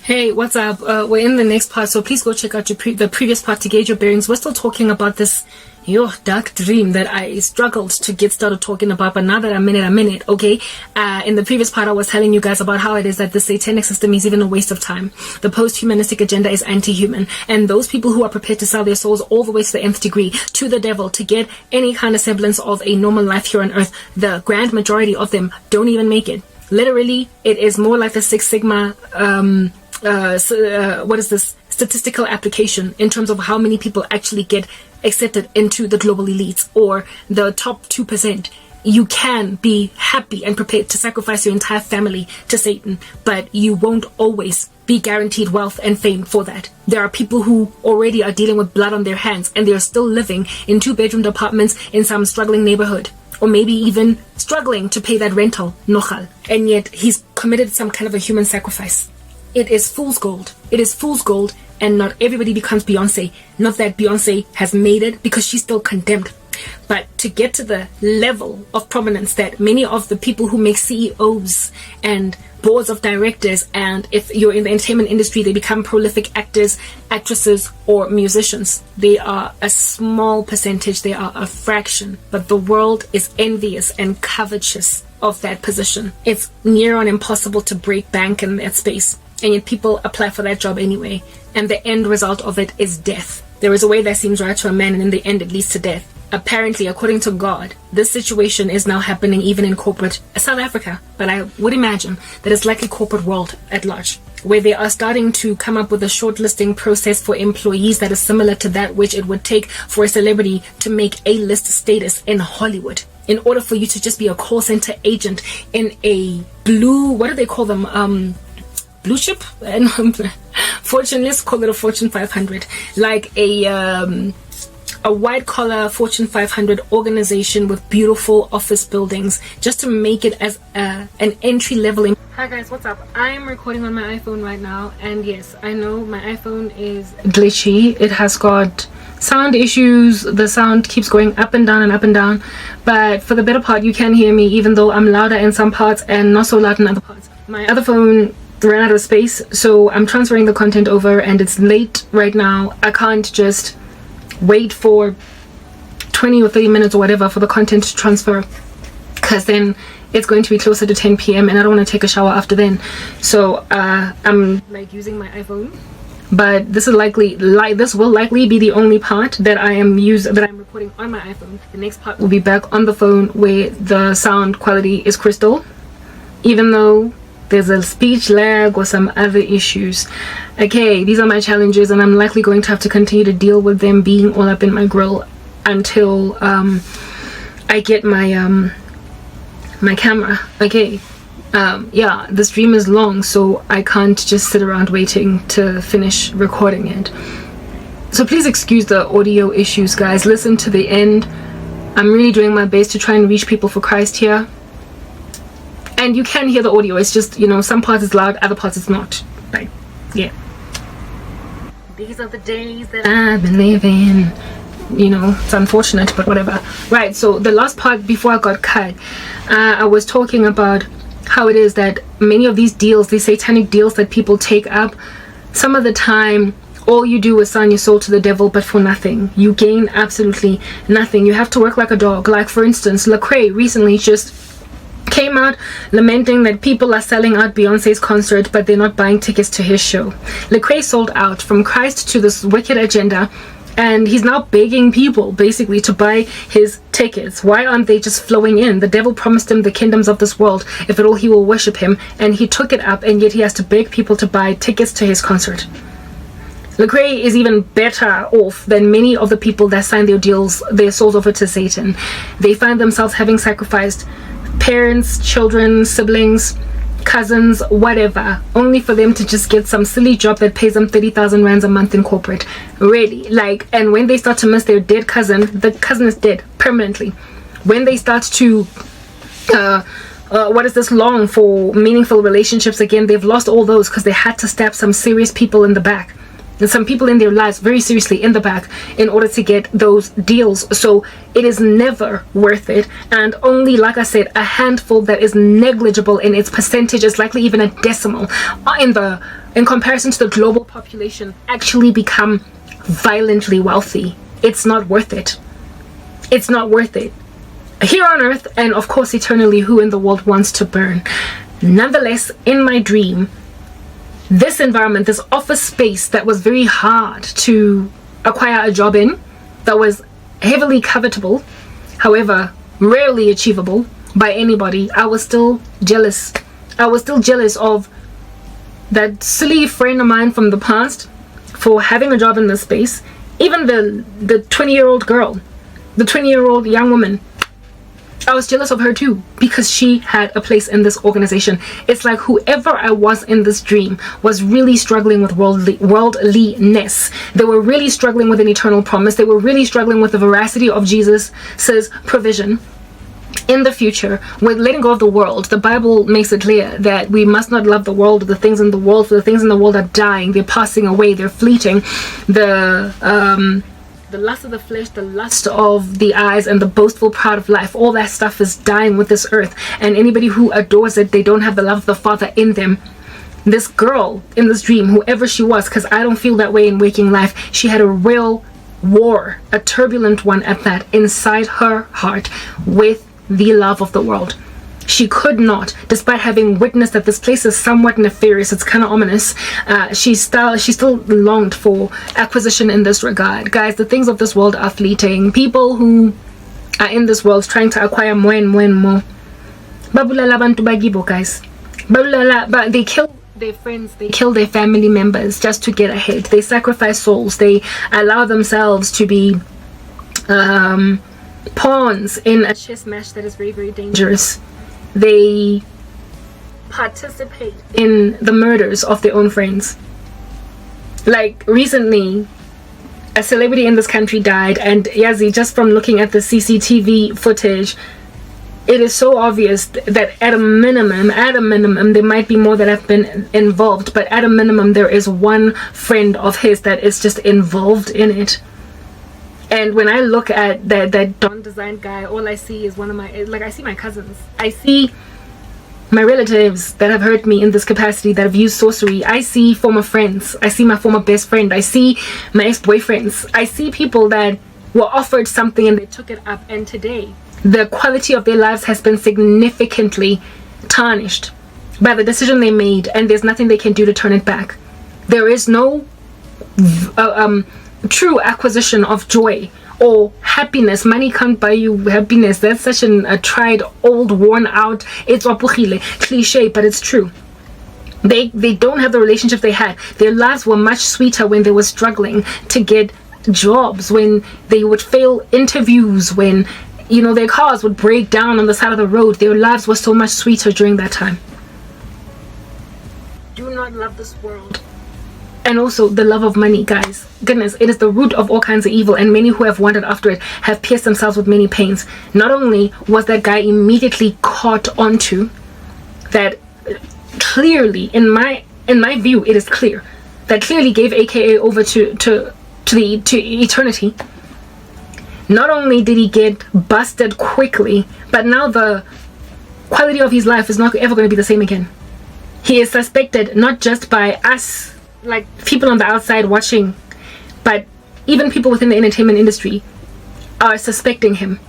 Hey, what's up? We're in the next part, so please go check out the previous part to gauge your bearings. We're still talking about this dark dream that I struggled to get started talking about, but now that I'm in it, okay? In the previous part, I was telling you guys about how it is that the satanic system is even a waste of time. The post-humanistic agenda is anti-human, and those people who are prepared to sell their souls all the way to the nth degree to the devil to get any kind of semblance of a normal life here on earth, the grand majority of them don't even make it. Literally, it is more like the Six Sigma what is this statistical application in terms of how many people actually get accepted into the global elites or the top 2%. You can be happy and prepared to sacrifice your entire family to Satan, but you won't always be guaranteed wealth and fame for that. There are people who already are dealing with blood on their hands, and they're still living in 2-bedroom apartments in some struggling neighborhood, or maybe even struggling to pay that rental, nochal, and yet he's committed some kind of a human sacrifice. It is fool's gold. It is fool's gold, and not everybody becomes Beyonce. Not that Beyonce has made it, because she's still condemned. But to get to the level of prominence that many of the people who make CEOs and boards of directors, and if you're in the entertainment industry, they become prolific actors, actresses, or musicians. They are a small percentage. They are a fraction. But the world is envious and covetous of that position. It's near on impossible to break bank in that space. And yet people apply for that job anyway, and the end result of it is death. There is a way that seems right to a man, and in the end it leads to death. Apparently, according to God, this situation is now happening even in corporate South Africa, but I would imagine that it's likely corporate world at large, where they are starting to come up with a shortlisting process for employees that is similar to that which it would take for a celebrity to make A-list status in Hollywood. In order for you to just be a call center agent in a blue, what do they call them, blue chip? Fortune, let's call it a Fortune 500, like a white collar Fortune 500 organization with beautiful office buildings, just to make it as an entry level. Hi guys, what's up? I'm recording on my iPhone right now, and yes, I know my iPhone is glitchy. It has got sound issues. The sound keeps going up and down and up and down, but for the better part you can hear me, even though I'm louder in some parts and not so loud in other parts. My other phone ran out of space, so I'm transferring the content over, and it's late right now. I can't just wait for 20 or 30 minutes or whatever for the content to transfer, because then it's going to be closer to 10 p.m. and I don't want to take a shower after then. So I'm like using my iPhone, but this is this will likely be the only part that I'm recording on my iPhone. The next part will be back on the phone, where the sound quality is crystal, even though there's a speech lag or some other issues. Okay, these are my challenges, and I'm likely going to have to continue to deal with them being all up in my grill until I get my my camera. Okay, yeah, the stream is long, so I can't just sit around waiting to finish recording it. So please excuse the audio issues, guys. Listen to the end. I'm really doing my best to try and reach people for Christ here. And you can hear the audio, it's just, some parts is loud, other parts is not. Like, yeah. These are the days that I've been living. It's unfortunate, but whatever. Right, so the last part before I got cut, I was talking about how it is that many of these deals, these satanic deals that people take up, some of the time, all you do is sign your soul to the devil, but for nothing. You gain absolutely nothing. You have to work like a dog. Like, for instance, Lecrae recently just came out lamenting that people are selling out Beyonce's concert, but they're not buying tickets to his show. Lecrae sold out from Christ to this wicked agenda, and he's now begging people basically to buy his tickets. Why aren't they just flowing in? The devil promised him the kingdoms of this world if at all he will worship him, and he took it up, and yet he has to beg people to buy tickets to his concert. Lecrae is even better off than many of the people that sign their souls over to Satan. They find themselves having sacrificed parents, children, siblings, cousins, whatever, only for them to just get some silly job that pays them 30,000 rands a month in corporate. Really, and when they start to miss their dead cousin, the cousin is dead permanently. When they start to long for meaningful relationships again, they've lost all those because they had to stab some serious people in the back. And some people in their lives very seriously in the back in order to get those deals. So it is never worth it, and only, like I said, a handful that is negligible in its percentage, is likely even a decimal in the in comparison to the global population, actually become violently wealthy. It's not worth it. It's not worth it. Here on earth, and of course eternally, who in the world wants to burn? Nonetheless, in my dream, this environment, this office space that was very hard to acquire a job in, that was heavily covetable, however rarely achievable by anybody, I was still jealous. I was still jealous of that silly friend of mine from the past for having a job in this space. Even the 20-year-old girl, the 20-year-old young woman, I was jealous of her too, because she had a place in this organization. It's like whoever I was in this dream was really struggling with worldliness. They were really struggling with an eternal promise. They were really struggling with the veracity of Jesus' provision in the future, with letting go of the world. The Bible makes it clear that we must not love the world or the things in the world, for the things in the world are dying, they're passing away, they're fleeting. The lust of the flesh, the lust of the eyes, and the boastful pride of life, all that stuff is dying with this earth, and anybody who adores it, they don't have the love of the Father in them. This girl in this dream, whoever she was, because I don't feel that way in waking life, she had a real war, a turbulent one at that, inside her heart with the love of the world. She could not, despite having witnessed that this place is somewhat nefarious, it's kind of ominous, she still longed for acquisition in this regard. Guys, the things of this world are fleeting. People who are in this world trying to acquire more and more and more, babulala bantu bagibo, guys, babulala, but they kill their friends, they kill their family members just to get ahead. They sacrifice souls. They allow themselves to be pawns in a chess match that is very, very dangerous. They participate in the murders of their own friends. Like recently, a celebrity in this country died, and Yazi, just from looking at the CCTV footage, it is so obvious that at a minimum, there might be more that have been involved, but at a minimum, there is one friend of his that is just involved in it. And when I look at that Don Design guy, all I see is one of my, like, I see my cousins. I see my relatives that have hurt me in this capacity, that have used sorcery. I see former friends. I see my former best friend. I see my ex-boyfriends. I see people that were offered something and they took it up. And today, the quality of their lives has been significantly tarnished by the decision they made. And there's nothing they can do to turn it back. There is no true acquisition of joy or happiness. Money can't buy you happiness. That's such a tried, old, worn out, it's cliche, but it's true. They don't have the relationships they had. Their lives were much sweeter when they were struggling to get jobs, when they would fail interviews, when their cars would break down on the side of the road. Their lives were so much sweeter during that time. Do not love this world. And also the love of money, guys. Goodness, it is the root of all kinds of evil, and many who have wandered after it have pierced themselves with many pains. Not only was that guy immediately caught onto that, clearly, in my view, it is clear that clearly gave AKA over to eternity. Not only did he get busted quickly, but now the quality of his life is not ever going to be the same again. He is suspected not just by us, like people on the outside watching, but even people within the entertainment industry are suspecting him.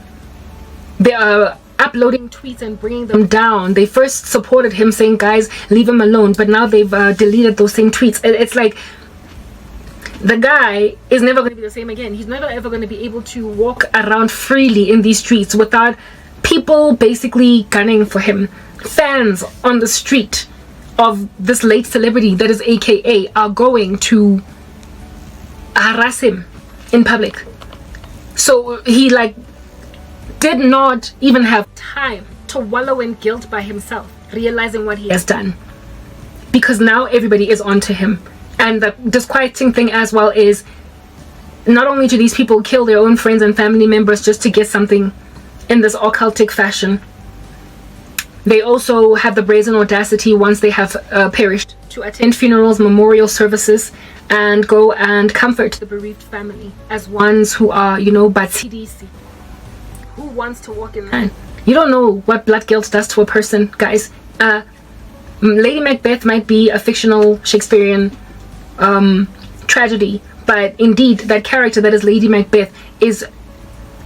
They are uploading tweets and bringing them down. They first supported him, saying, guys, leave him alone, but now they've deleted those same tweets. It's like the guy is never going to be the same again. He's never ever going to be able to walk around freely in these streets without people basically gunning for him. Fans on the street of this late celebrity that is AKA are going to harass him in public. So he did not even have time to wallow in guilt by himself, realizing what he has done, because now everybody is onto him. And the disquieting thing as well is, not only do these people kill their own friends and family members just to get something in this occultic fashion, they also have the brazen audacity, once they have perished, to attend funerals, memorial services, and go and comfort the bereaved family as ones who are, batsidisi. Who wants to walk in that? You don't know what blood guilt does to a person, guys. Lady Macbeth might be a fictional Shakespearean tragedy, but indeed that character that is Lady Macbeth is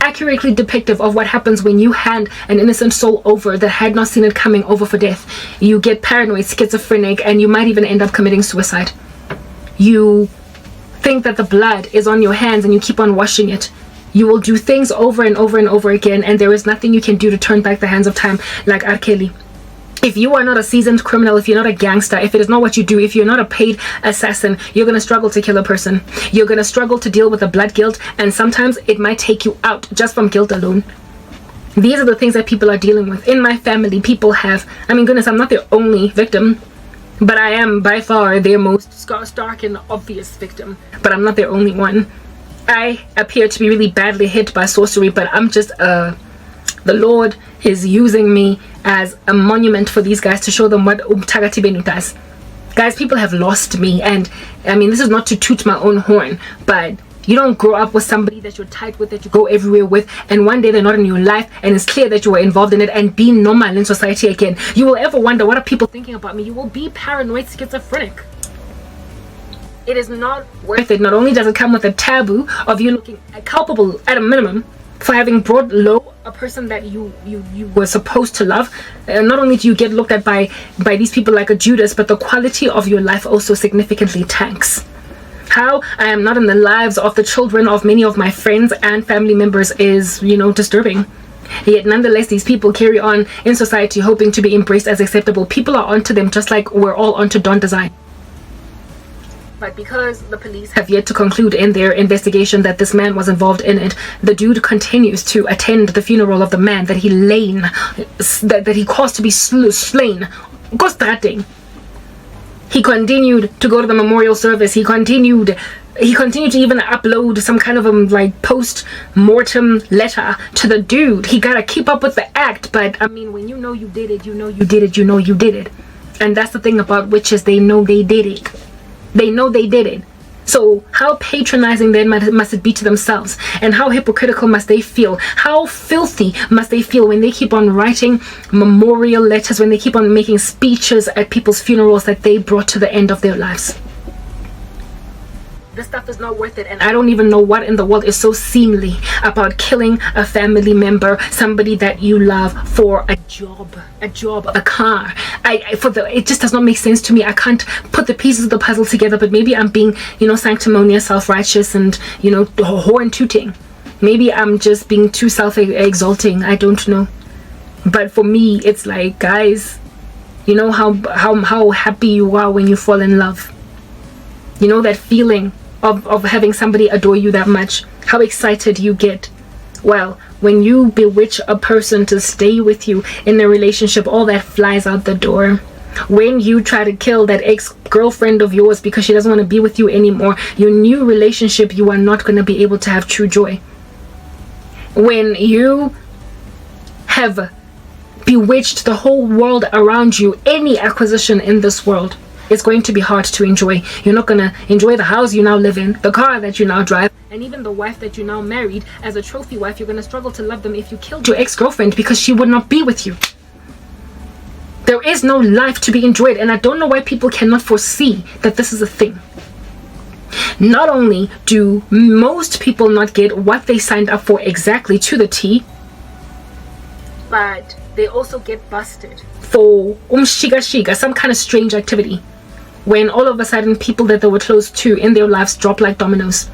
accurately depictive of what happens when you hand an innocent soul over that had not seen it coming over for death. You get paranoid, schizophrenic, and you might even end up committing suicide. You think that the blood is on your hands and you keep on washing it. You will do things over and over and over again, and there is nothing you can do to turn back the hands of time, like R. Kelly. If you are not a seasoned criminal, if you're not a gangster, if it is not what you do, if you're not a paid assassin, you're going to struggle to kill a person. You're going to struggle to deal with the blood guilt, and sometimes it might take you out just from guilt alone. These are the things that people are dealing with. In my family, people have, I mean, goodness, I'm not their only victim, but I am by far their most stark and obvious victim, but I'm not their only one. I appear to be really badly hit by sorcery, but I'm just the Lord is using me as a monument for these guys to show them what Umthakathi Benu does. Guys, people have lost me, and I mean, this is not to toot my own horn, but you don't grow up with somebody that you're tight with, that you go everywhere with, and one day they're not in your life, and it's clear that you were involved in it, and be normal in society again. You will ever wonder, what are people thinking about me? You will be paranoid, schizophrenic. It is not worth it. Not only does it come with a taboo of you looking culpable at a minimum for having brought low a person that you were supposed to love, not only do you get looked at by these people like a Judas, but the quality of your life also significantly tanks. How I am not in the lives of the children of many of my friends and family members is, disturbing. Yet nonetheless, these people carry on in society hoping to be embraced as acceptable. People are onto them just like we're all onto Dawn Design. But because the police have yet to conclude in their investigation that this man was involved in it, the dude continues to attend the funeral of the man that he that he caused to be slain. Ghostwriting. He continued to go to the memorial service. He continued to even upload some kind of post-mortem letter to the dude. He gotta keep up with the act, but I mean, when you know you did it, you know you did it, you know you did it. And that's the thing about witches, they know they did it. They know they did it. So how patronizing then must it be to themselves? And how hypocritical must they feel? How filthy must they feel when they keep on writing memorial letters, when they keep on making speeches at people's funerals that they brought to the end of their lives? This stuff is not worth it, and I don't even know what in the world is so seemly about killing a family member, somebody that you love, for a job, a car. It just does not make sense to me. I can't put the pieces of the puzzle together, but maybe I'm being, sanctimonious, self-righteous, and, horn tooting. Maybe I'm just being too self-exalting. I don't know. But for me, it's like, guys, you know how happy you are when you fall in love. You know that feeling of having somebody adore you that much, how excited you get. Well, when you bewitch a person to stay with you in a relationship, all that flies out the door. When you try to kill that ex-girlfriend of yours because she doesn't want to be with you anymore, your new relationship, you are not going to be able to have true joy. When you have bewitched the whole world around you, any acquisition in this world, it's going to be hard to enjoy. You're not going to enjoy the house you now live in, the car that you now drive, and even the wife that you now married as a trophy wife. You're going to struggle to love them if you killed your ex-girlfriend because she would not be with you. There is no life to be enjoyed, and I don't know why people cannot foresee that this is a thing. Not only do most people not get what they signed up for exactly to the T, but they also get busted for shiga, some kind of strange activity, when all of a sudden people that they were close to in their lives drop like dominoes.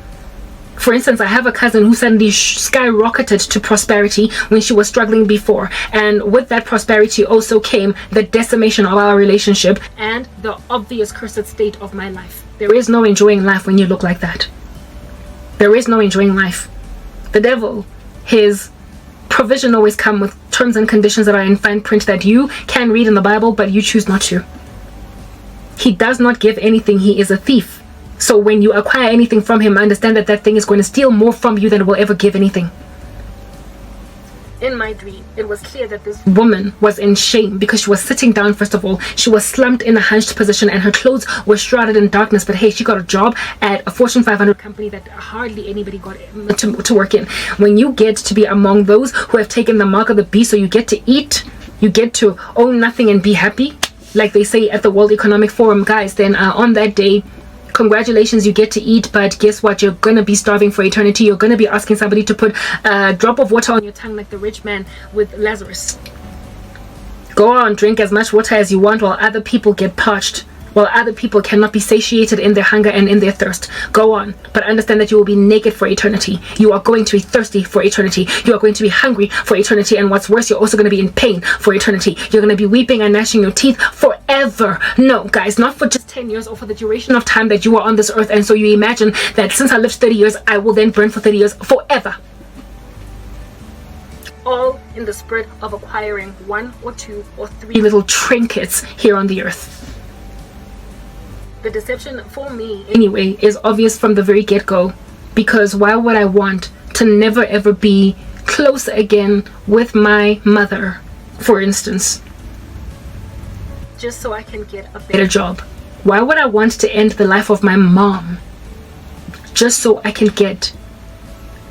For instance, I have a cousin who suddenly skyrocketed to prosperity when she was struggling before, and with that prosperity also came the decimation of our relationship and the obvious cursed state of my life. There is no enjoying life when you look like that. There is no enjoying life. The devil, his provision always come with terms and conditions that are in fine print that you can read in the Bible, but you choose not to. He does not give anything. He is a thief. So when you acquire anything from him, understand that that thing is going to steal more from you than it will ever give anything. In my dream, it was clear that this woman was in shame because she was sitting down. First of all, she was slumped in a hunched position and her clothes were shrouded in darkness. But hey, she got a job at a Fortune 500 company that hardly anybody got to work in. When you get to be among those who have taken the mark of the beast, so you get to eat, you get to own nothing and be happy, like they say at the World Economic Forum, guys, then on that day, congratulations, you get to eat, but guess what? You're gonna be starving for eternity. You're gonna be asking somebody to put a drop of water on your tongue like the rich man with Lazarus. Go on, drink as much water as you want while other people get parched, while other people cannot be satiated in their hunger and in their thirst. Go on, but understand that you will be naked for eternity. You are going to be thirsty for eternity. You are going to be hungry for eternity. And what's worse, you're also going to be in pain for eternity. You're going to be weeping and gnashing your teeth forever. No, guys, not for just 10 years or for the duration of time that you are on this earth. And so you imagine that since I lived 30 years, I will then burn for 30 years forever. All in the spirit of acquiring 1 or 2 or 3 little trinkets here on the earth. The deception, for me anyway, is obvious from the very get-go, because why would I want to never ever be close again with my mother, for instance, just so I can get a better job? Why would I want to end the life of my mom just so I can get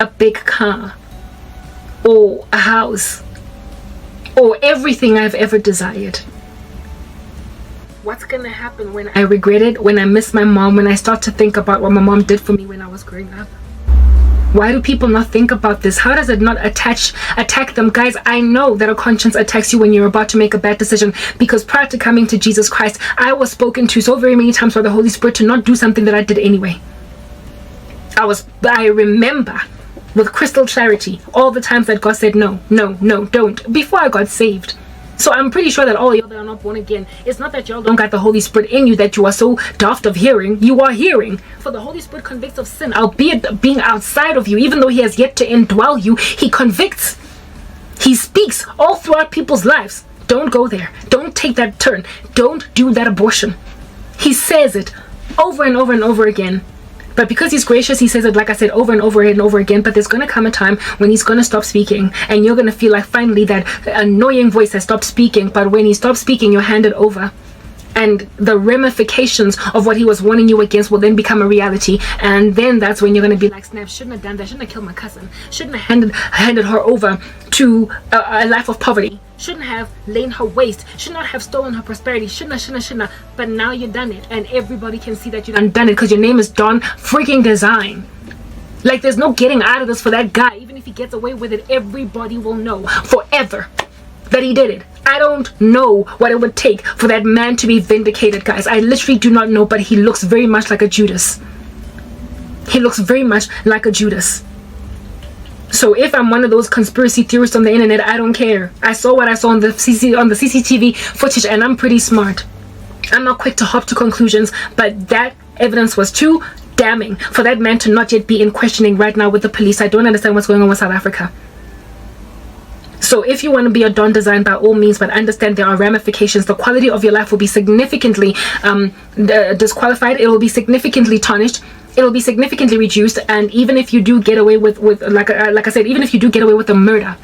a big car or a house or everything I've ever desired? What's gonna happen when I regret it, when I miss my mom, when I start to think about what my mom did for me when I was growing up? Why do people not think about this? How does it not attack them? Guys, I know that a conscience attacks you when you're about to make a bad decision, because prior to coming to Jesus Christ, I was spoken to so very many times by the Holy Spirit to not do something that I did anyway. I remember with crystal clarity all the times that God said no, no, no, don't, before I got saved. So I'm pretty sure that all y'all that are not born again, it's not that y'all don't got the Holy Spirit in you, that you are so daft of hearing. You are hearing. For the Holy Spirit convicts of sin, albeit being outside of you. Even though he has yet to indwell you, he convicts. He speaks all throughout people's lives. Don't go there. Don't take that turn. Don't do that abortion. He says it over and over and over again. But because he's gracious, he says it, like I said, over and over and over again. But there's going to come a time when he's going to stop speaking. And you're going to feel like finally that annoying voice has stopped speaking. But when he stops speaking, you're handed over. And the ramifications of what he was warning you against will then become a reality. And then that's when you're going to be like, snap, shouldn't have done that. Shouldn't have killed my cousin. Shouldn't have handed her over to a life of poverty. Shouldn't have lain her waste. Should not have stolen her prosperity. Shouldn't have. But now you've done it. And everybody can see that you done it, because your name is Don freaking Design. Like, there's no getting out of this for that guy. Even if he gets away with it, everybody will know forever that he did it. I don't know what it would take for that man to be vindicated, guys. I literally do not know, but he looks very much like a Judas. He looks very much like a Judas. So if I'm one of those conspiracy theorists on the internet, I don't care. I saw what I saw on the CCTV footage, and I'm pretty smart. I'm not quick to hop to conclusions, but that evidence was too damning for that man to not yet be in questioning right now with the police. I don't understand what's going on with South Africa. So if you want to be a Don Design, by all means, but understand there are ramifications. The quality of your life will be significantly disqualified. It will be significantly tarnished. It will be significantly reduced. And even if you do get away with like I said, even if you do get away with the murder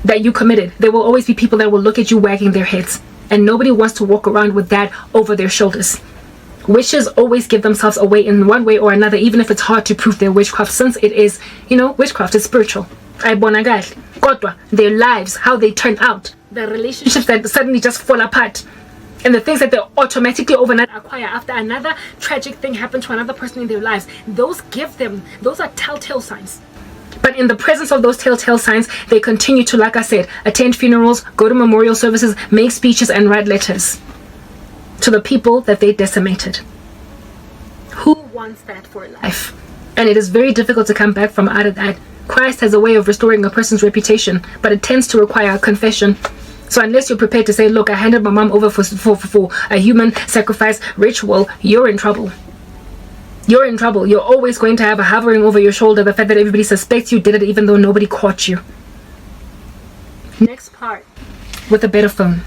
that you committed, there will always be people that will look at you wagging their heads. And nobody wants to walk around with that over their shoulders. Witches always give themselves away in one way or another, even if it's hard to prove their witchcraft, since it is, witchcraft is spiritual. Their lives, how they turn out, the relationships that suddenly just fall apart, and the things that they automatically overnight acquire after another tragic thing happened to another person in their lives, those are telltale signs. But in the presence of those telltale signs, they continue to, like I said, attend funerals, go to memorial services, make speeches, and write letters to the people that they decimated. Who wants that for life? And it is very difficult to come back from out of that. Christ has a way of restoring a person's reputation, but it tends to require a confession. So unless you're prepared to say, look, I handed my mom over for a human sacrifice ritual, you're in trouble. You're in trouble. You're always going to have a hovering over your shoulder, the fact that everybody suspects you did it even though nobody caught you. Next part, with a better phone.